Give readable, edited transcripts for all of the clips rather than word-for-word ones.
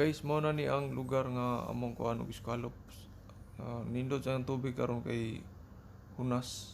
Guys, mo na ni ang lugar nga among kuan og scallops. Nindot sa tubig karon kay hunas.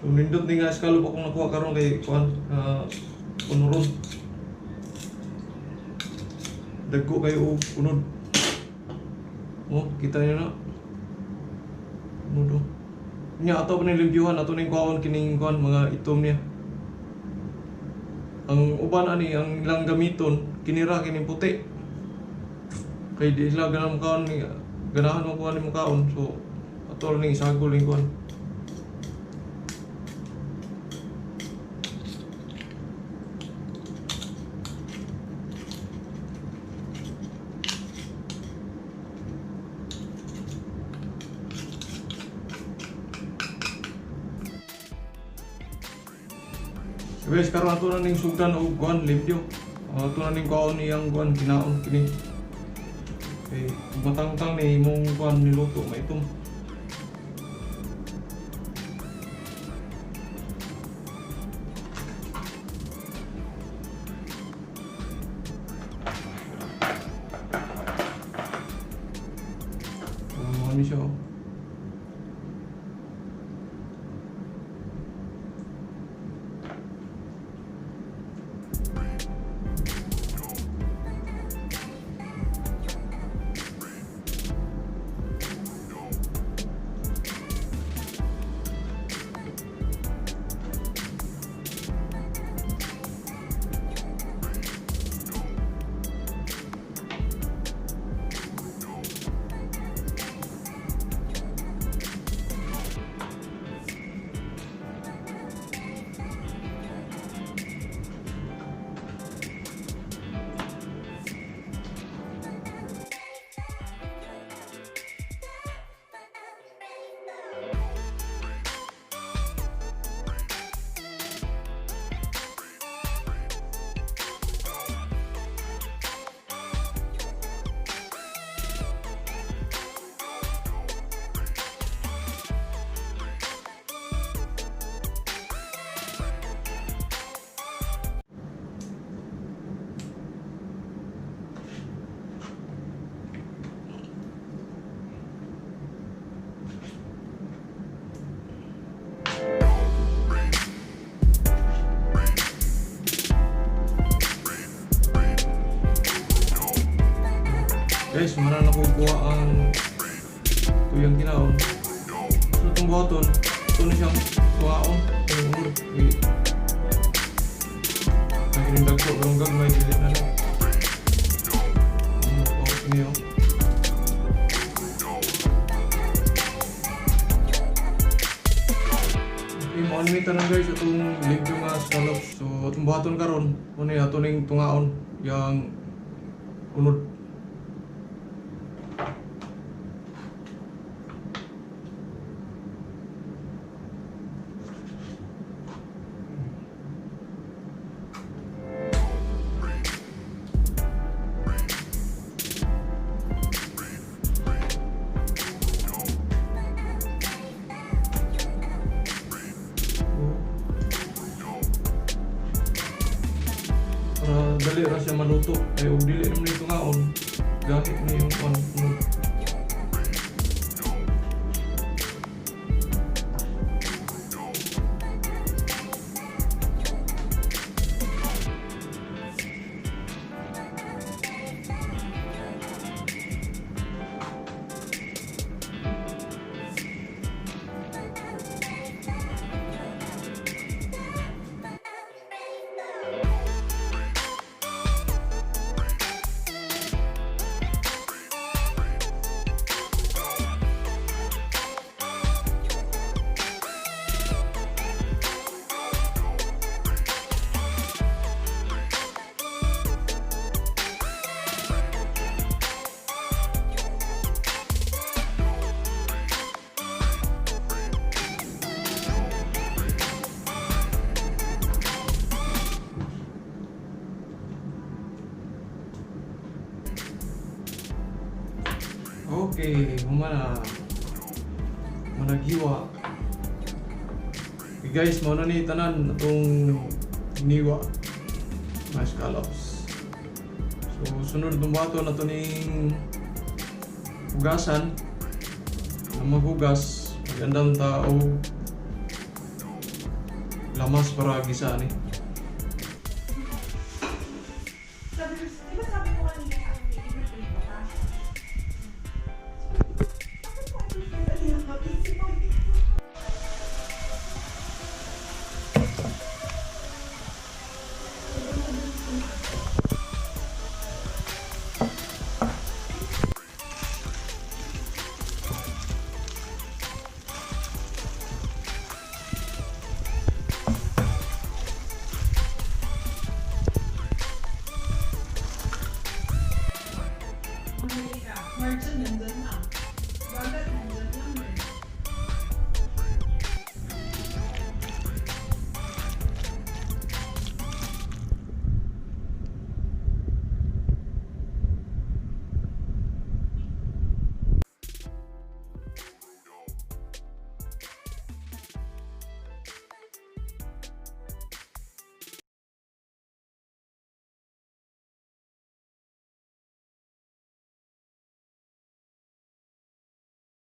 So nindot ni nga scallop akong nakuha karon kay kuan punuron. Dagko kayo punod. Oh, kita niyo na. Punod. Nya ato pa nilibyuhan ato ning kuan kining kuan mga itom niya. Ang uban ani ang ilang gamiton kinira kining puti. Kay di sila ganang kaon ni ganahan mo kuan ni kaon. So ato ning isagol ning kuan. Guys, karon ato na ning sugdan og kuan limpyo. Ato na ning kaon iyang kuan kinaon kini. Okay, matang-tang ni imong kuan niluto maitom. Ano siya? Guys, mara na ko kuha ang tuyang kinaon. So itong buhaton, ito na siyang kuhaon. Yung ulo. Nakiling dagko, pero gagmay dilit na lang. Okay niyo. Okay, maunimita na guys itong limpyo nga scallops. So itong buhaton karon, ano yung ito ning tungaon, yung unod. Dali ra siya maluto ay og dili naman ito ngaon gamit na yung pan. Okay, managhiwa. Okay guys, mao na ni tanan atong giniwa mga scallops. So sunod dumato na to ning hugasan. Ang maghugas, magandang tao lamas para gisa ni.